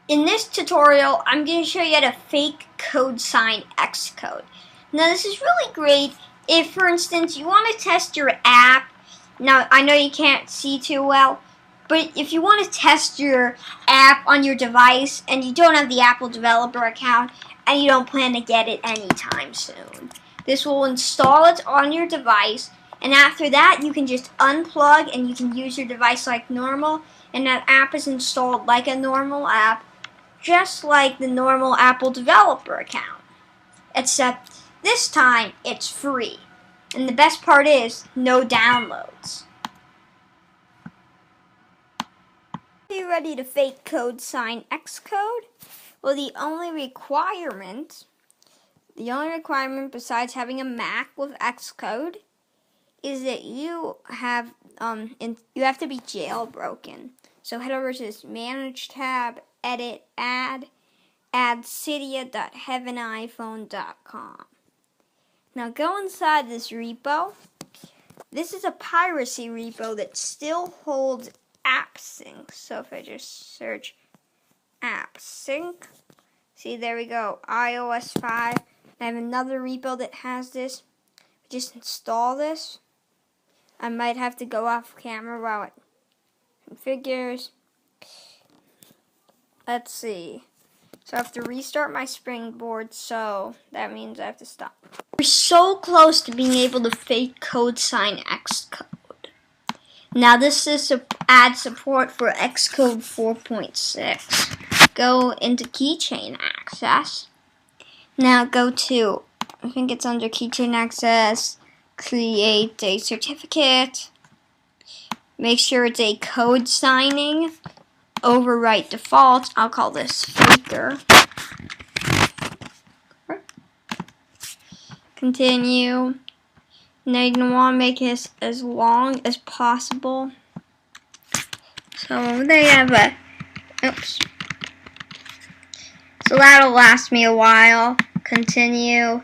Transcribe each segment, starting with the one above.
In this tutorial, I'm going to show you how to fake code sign xcode. Now this is really great if, for instance, you want to test your app. Now I know you can't see too well, but if you want to test your app on your device and you don't have the Apple developer account and you don't plan to get it anytime soon, this will install it on your device, and after that you can just unplug and you can use your device like normal, and that app is installed like a normal app, just like the normal Apple developer account. Except this time it's free. And the best part is no downloads. Are you ready to fake code sign xcode? Well, the only requirement besides having a Mac with xcode is that you have to be jailbroken. So head over to this Manage tab, Edit, Add cydia.heaveniphone.com. Now go inside this repo. This is a piracy repo that still holds AppSync. So if I just search AppSync, see, there we go, iOS 5. I have another repo that has this. Just install this. I might have to go off camera while it configures. Let's see. So I have to restart my Springboard, so that means I have to stop. We're so close to being able to fake code sign xcode. Now this is to add support for xcode 4.6. Go into keychain access. Now go to, I think it's under keychain access, create a certificate. Make sure it's a code signing. Overwrite default. I'll call this faker. Continue. Now you're going to want to make this as long as possible. So they have a, oops. So that'll last me a while. Continue,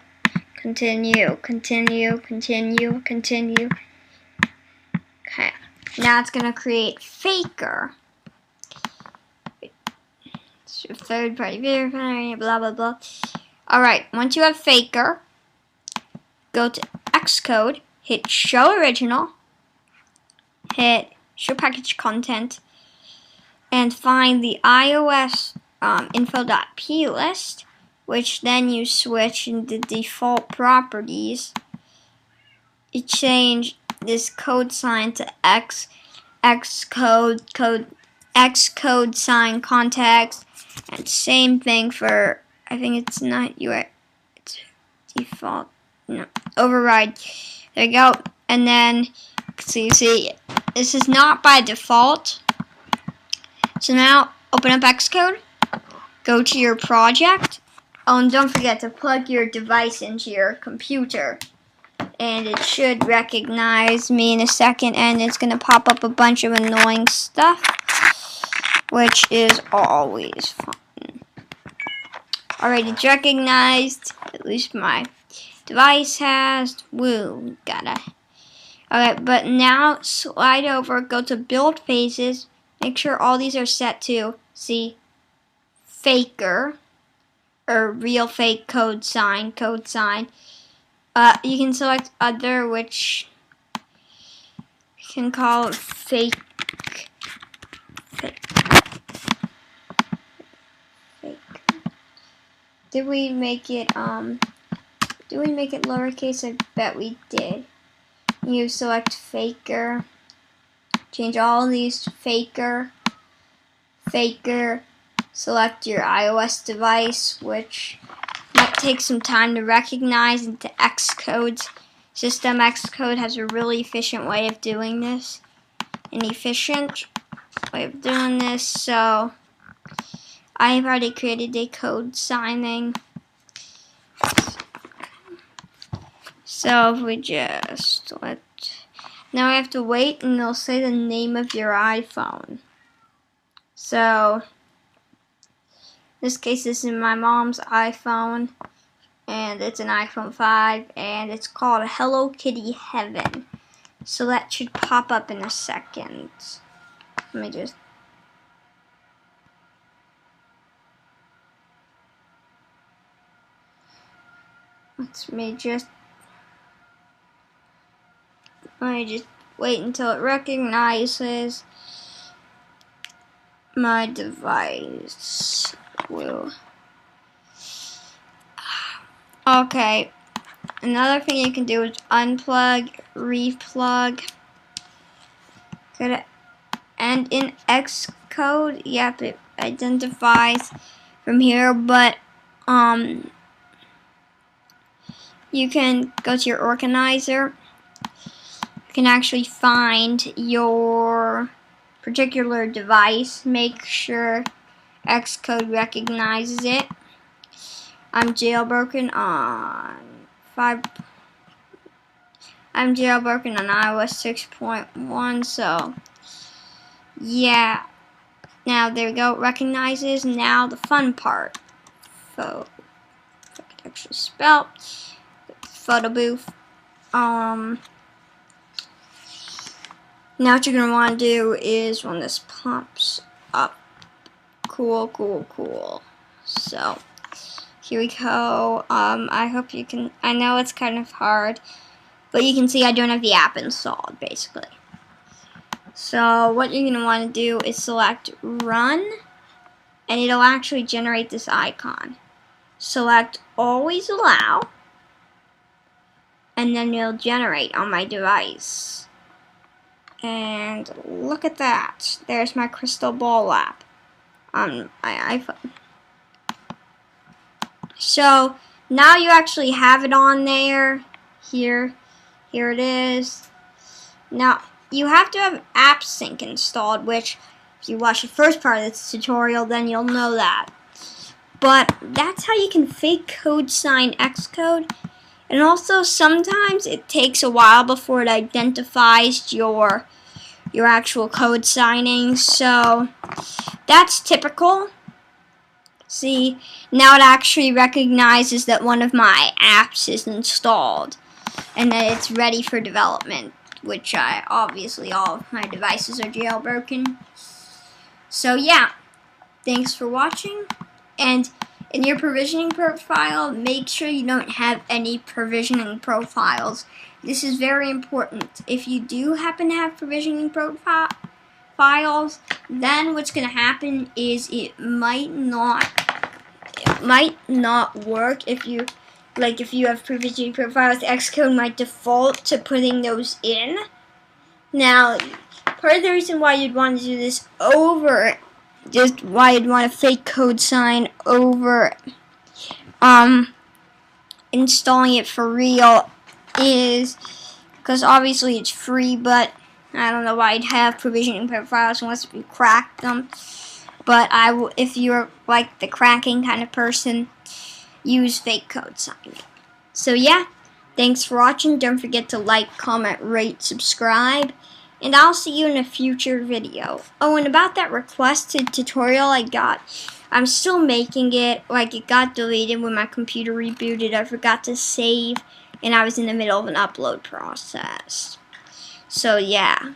continue, continue, continue, continue. Okay. Now it's going to create faker. Third party verifier, blah blah blah. Alright, once you have faker, go to xcode, hit show original, hit show package content, and find the iOS info.p list, which then you switch into default properties. You change this code sign to xcode sign context. And same thing for, I think it's not UI, it's default, no, override. There you go. And then, so you see, this is not by default. So now, open up xcode, go to your project. Oh, and don't forget to plug your device into your computer. And it should recognize me in a second, and it's going to pop up a bunch of annoying stuff, which is always fun. Alright, it's recognized. At least my device has. Woo, gotta. Alright, but now slide over, go to build phases. Make sure all these are set to, see, faker, or real fake code sign. You can select other, which you can call fake. Did we make it lowercase? I bet we did. You select faker. Change all these to faker. Select your iOS device, which might take some time to recognize, into xcode's system. Xcode has a really efficient way of doing this. So I've already created a code signing. So if we just now I have to wait, and they'll say the name of your iPhone. So in this case, this is my mom's iPhone, and it's an iPhone 5, and it's called Hello Kitty Heaven. So that should pop up in a second. Let me just let me just wait until it recognizes my device. Okay. Another thing you can do is unplug, replug. And in xcode, yep, it identifies from here, but you can go to your organizer. You can actually find your particular device. Make sure xcode recognizes it. I'm jailbroken on iOS 6.1, so yeah. Now there we go, recognizes. Now the fun part. So if I could actually spell photo booth. Now what you're gonna want to do is when this pops up, cool. So here we go. I hope you can. I know it's kind of hard, but you can see I don't have the app installed, basically. So what you're going to want to do is select Run, and it'll actually generate this icon. Select Always Allow, and then it'll generate on my device. And look at that. There's my crystal ball app on my iPhone. So now you actually have it on there. Here it is. Now you have to have AppSync installed, which if you watch the first part of this tutorial, then you'll know that. But that's how you can fake code sign xcode. And also sometimes it takes a while before it identifies your actual code signing. So that's typical. See, now it actually recognizes that one of my apps is installed and that it's ready for development, which obviously all of my devices are jailbroken. So yeah, thanks for watching, and in your provisioning profile, make sure you don't have any provisioning profiles. This is very important. If you do happen to have provisioning profiles, then what's going to happen is it might not work. If you have provisioning profiles, xcode might default to putting those in. Now, part of the reason why you'd want to do this over, just why you'd want a fake code sign over installing it for real, is because obviously it's free, but I don't know why you'd have provisioning profiles unless you crack them. But if you're like the cracking kind of person, use fake code signing. So yeah, thanks for watching. Don't forget to like, comment, rate, subscribe, and I'll see you in a future video. Oh, and about that requested tutorial I got, I'm still making it. Like, it got deleted when my computer rebooted. I forgot to save, and I was in the middle of an upload process. So yeah.